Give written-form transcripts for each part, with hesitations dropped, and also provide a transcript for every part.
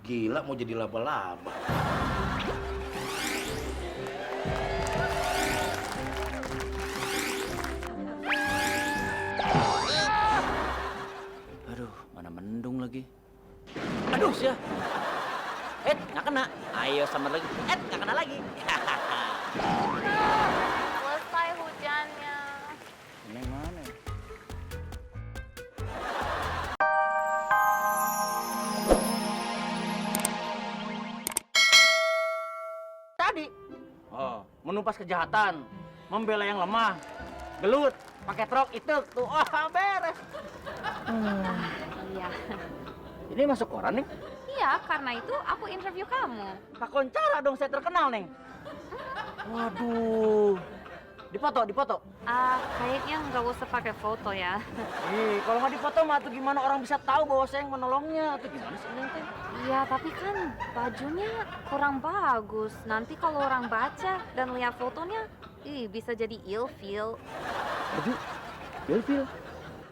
Gila mau jadi laba-laba. Aduh, mana mendung lagi. Aduh, sia. Nggak kena. Ayo samar lagi. Nggak kena lagi. Selesai hujannya. Ini mana? Tadi. Oh, menumpas kejahatan, membela yang lemah, gelut, pakai truk itu tuh. Beres. Iya. Ini masuk koran nih. Iya, karena itu aku interview kamu. Wawancara dong, saya terkenal, Neng. Waduh. Dipoto. Kayaknya nggak usah pakai foto ya. Kalau nggak dipoto mah tuh gimana orang bisa tahu bahwa saya yang menolongnya? Tuh gimana sih, Neng? Iya, tapi kan bajunya kurang bagus. Nanti kalau orang baca dan lihat fotonya, bisa jadi ilfeel. Baju? Ilfil?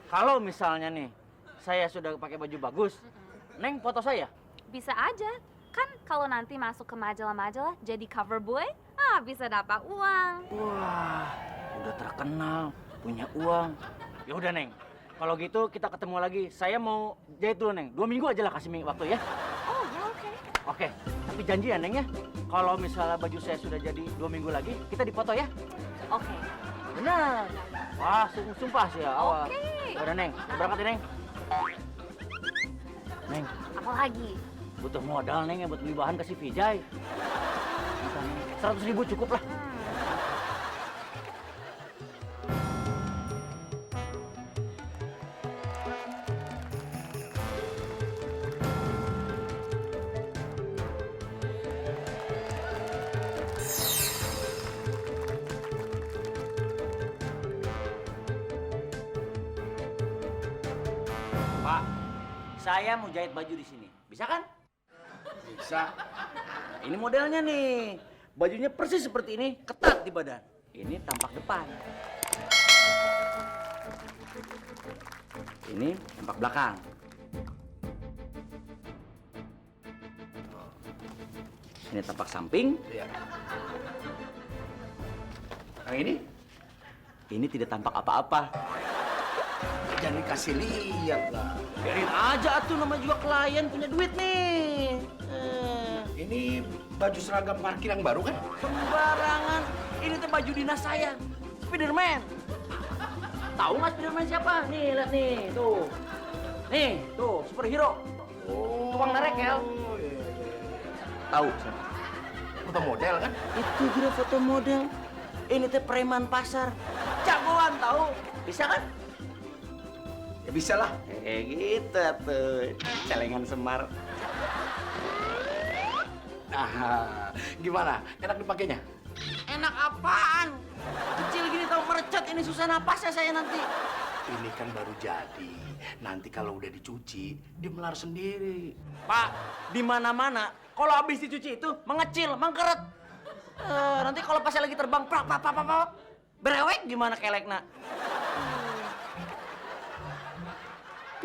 Kalau misalnya nih, saya sudah pakai baju bagus, Neng foto saya? Bisa aja. Kan kalau nanti masuk ke majalah-majalah jadi cover boy, bisa dapat uang. Wah, udah terkenal, punya uang. Ya udah, Neng. Kalau gitu kita ketemu lagi. Saya mau jahit dulu, Neng. 2 minggu aja lah kasih waktu ya. Oh, ya oke. Oke, tapi janji ya, Neng ya. Kalau misalnya baju saya sudah jadi 2 minggu lagi, kita dipoto ya. Oke. Benar. Wah, sumpah sih ya. Oke. Udah, Neng. Berangkat ya, Neng. Neng, Apa lagi? butuh modal, Neng, ya buat beli bahan ke si Vijay. 100.000 cukup lah. Pak, saya mau jahit baju di sini. Bisa kan? Bisa. Nah, ini modelnya nih. Bajunya persis seperti ini, ketat di badan. Ini tampak depan. Ini tampak belakang. Ini tampak samping. Iya. Yang ini? Ini tidak tampak apa-apa. Jangan dikasih lihat lah. Biarin aja tuh, nama juga klien punya duit nih. Ini baju seragam parkir yang baru kan? Sembarangan. Ini tuh baju dinas saya, Spiderman. Tahu nggak Spiderman siapa? Nih, lihat nih, tuh. Nih, tuh, superhero. Tukang nerekel. Iya. Tahu siapa? Foto model kan? Itu juga foto model. Ini teh preman pasar. Jagoan tahu. Bisa kan? Ya bisa lah. Gitu tuh. Celengan Semar. Nah, gimana? Enak dipakainya? Enak apaan? Kecil gini tahu merecet, ini susah napasnya saya nanti. Ini kan baru jadi. Nanti kalau udah dicuci, dia melar sendiri. Pak, di mana-mana kalau habis dicuci itu mengecil, mengkeret. Nanti kalau pas saya lagi terbang, berewek gimana kelekna?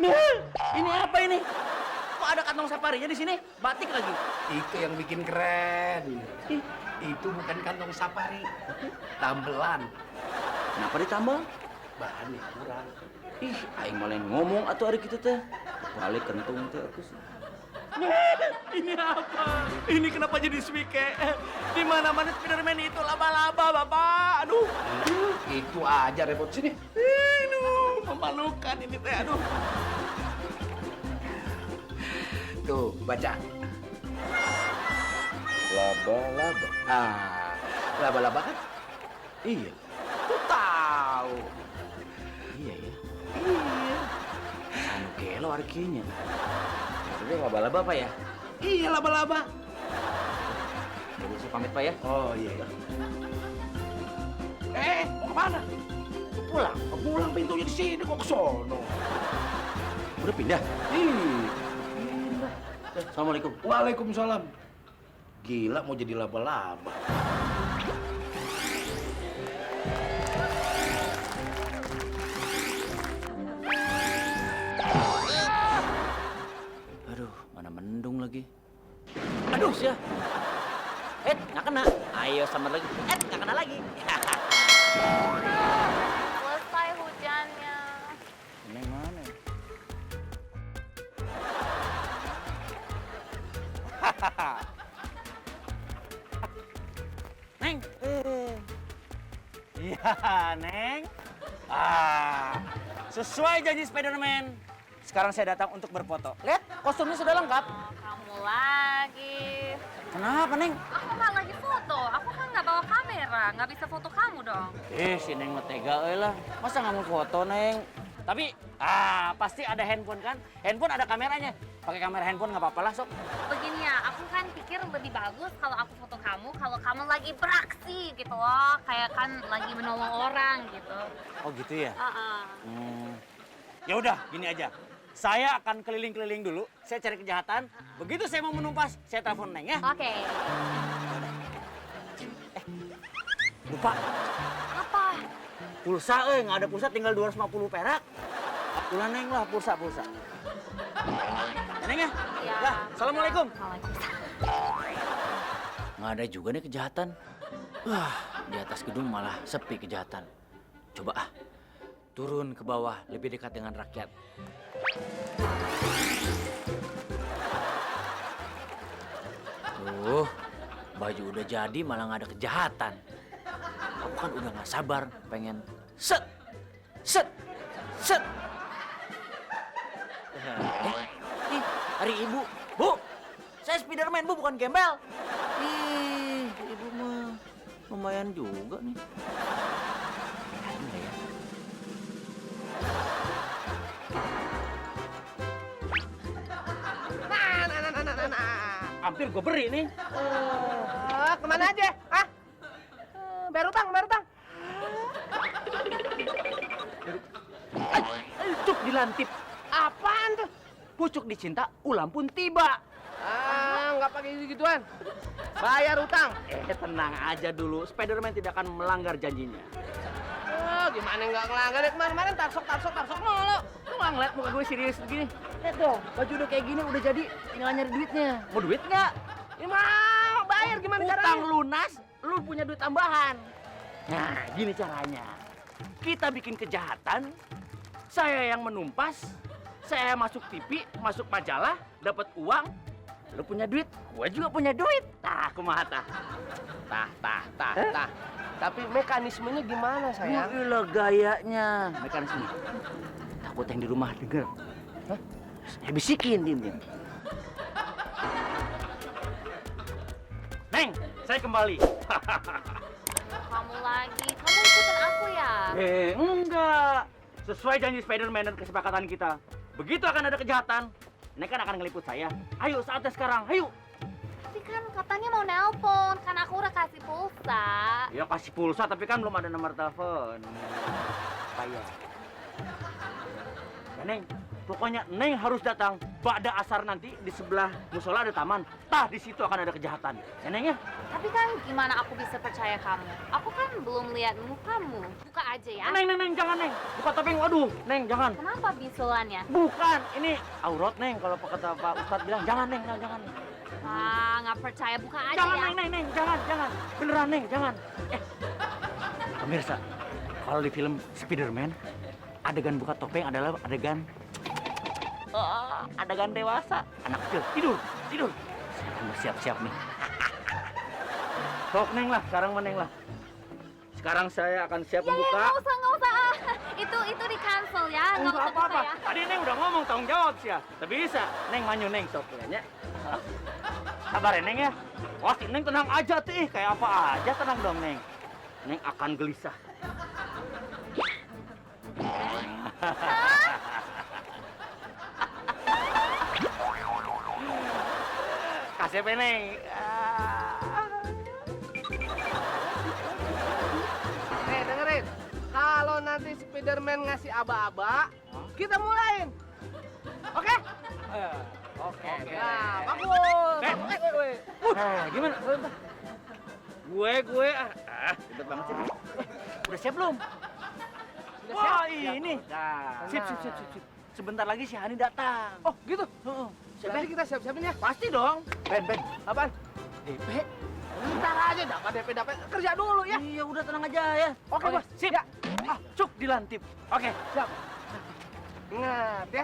Ini apa ini? Kok ada kantong safarinya di sini? Batik lagi. Itu yang bikin keren. Itu bukan kantong safari, tambelan. Kenapa ditambal? Bahannya kurang. Ih, aing malah ngomong atuh hari kitu teh. Balik kentung teh aku sih. Ini apa? Ini kenapa jadi swike? Di mana-mana Spiderman itu laba-laba, Bapak. Aduh. Itu aja repot sini. Aduh, memalukan ini teh. Aduh. Tuh, baca. Laba-laba. Laba-laba kan? Iya. Tuh tahu. Iya ya. Iya. Anu gelo arkinya. Jadi laba-laba apa ya? Iya, laba-laba. Jadi saya pamit Pak ya. Oh iya. Mau kemana? Pulang. Pulang, pintunya di sini kok ke sono. Udah pindah. Ih. Assalamualaikum. Waalaikumsalam. Gila mau jadi laba-laba. Aduh, mana mendung lagi. Ayo sama lagi. Nggak kena lagi. Selesai hujannya. Neng mana? Neng. Iya, Neng. Sesuai janji Spiderman. Sekarang saya datang untuk berfoto. Lihat, kostumnya sudah lengkap. Kamu lagi. Kenapa, Neng? Aku nggak lagi foto. Aku kan nggak bawa kamera. Nggak bisa foto kamu dong. Si Neng mah tega lah. Masa nggak mau foto, Neng? Tapi, pasti ada handphone kan? Handphone ada kameranya. Pakai kamera handphone nggak apa-apa lah, sok. Begini ya, aku kan pikir lebih bagus kalau aku foto kamu kalau kamu lagi beraksi gitu loh. Kayak kan lagi menolong orang gitu. Oh gitu ya? Heeh. Ya udah, gini aja. Saya akan keliling-keliling dulu. Saya cari kejahatan. Begitu saya mau menumpas, saya telepon Neng ya. Oke. Lupa, Apa? pulsa nggak ada pulsa, tinggal 250 perak. Ulah Neng lah, pulsa. Ya, Neng ya? Ya. Ya, Assalamualaikum. Waalaikumsalam. Nggak ada juga nih kejahatan. Di atas gedung malah sepi kejahatan. Coba turun ke bawah, lebih dekat dengan rakyat. Baju udah jadi malah nggak ada kejahatan. Aku kan udah nggak sabar, pengen set. Hari Ibu. Bu, saya Spiderman, Bu, bukan gembel. Ibu mah lumayan juga nih. Hampir gue beri nih. Kemana aja? Bayar utang. Cuk dilantip. Apaan tuh? Pucuk dicinta, ulam pun tiba. Nggak pakai gituan. Bayar utang. Tenang aja dulu. Spiderman tidak akan melanggar janjinya. Gimana nggak ngelanggar ya? Kemarin tarsok mulu. Lu nggak ngeliat muka gue serius begini? Lihat dong, baju udah kayak gini udah jadi, tinggal nyari duitnya. Mau duit nggak? Ya mau bayar gimana Utang caranya? lunas, lu punya duit tambahan. Nah, gini caranya. Kita bikin kejahatan, saya yang menumpas, saya masuk TV, masuk majalah, dapat uang, lu punya duit, gue juga punya duit. Tah, kumaha tah. Tah. Tapi mekanismenya gimana sayang? Gila gayanya. Mekanisme. Takut yang di rumah denger. Hah? Saya bisikin, Din. Neng, saya kembali. Kamu lagi. Kamu ikutin aku ya? Enggak. Sesuai janji Spiderman dan kesepakatan kita. Begitu akan ada kejahatan, Neng kan akan ngeliput saya. Ayo, saatnya sekarang. Ayo. Tapi kan katanya mau nelpon. Kan aku udah kasih pulsa. Ya kasih pulsa, tapi kan belum ada nomor telepon. Bayar. Ya, Neng, pokoknya Neng harus datang. Ba'da asar nanti di sebelah musola ada taman. Tah, di situ akan ada kejahatan. Ya, Neng ya? Tapi kan gimana aku bisa percaya kamu? Aku kan belum lihat mukamu. Buka aja ya. Neng, jangan, Neng. Buka topeng, waduh. Neng, jangan. Kenapa bisulannya? Bukan, ini aurat, Neng. Kalau kata Pak Ustadz bilang, jangan, Neng, jangan. Nggak percaya. Buka aja Jangan, ya. Neng, jangan. Beneran, Neng, jangan. Pemirsa, kalau di film Spiderman, adegan buka topeng adalah adegan dewasa. Anak kecil, tidur. Saya akan bersiap-siap nih. Sok, Neng lah, sekarang Neng lah. Sekarang saya akan siap membuka. Nggak usah. Itu di cancel ya. Nggak usah buka apa-apa. ya. Tadi Neng udah ngomong tanggung jawab sih ya. Tapi bisa. Neng manyu, Neng, sok ya. Sabar ya, Neng ya. Wah, si Neng tenang aja tuh. Kayak apa aja, tenang dong, Neng. Neng akan gelisah. Kasih apa, Neng? Dengerin. Kalau nanti Spiderman ngasih aba-aba, kita mulain. Oke? Oke. Nah, bagus. Gimana? Gue, ribet banget sih. Udah siap belum? Wah, ini. Sip. Sebentar lagi si Hani datang. Oh, gitu. Siap, Berarti kita siap-siapin ya. Pasti dong. Ben. Apaan? DP. Ntar aja dapat dapat kerja dulu ya. Iya, udah tenang aja ya. Oke, Bos. Sip. Ya. Cuk dilantip. Oke. Siap. Ingat ya,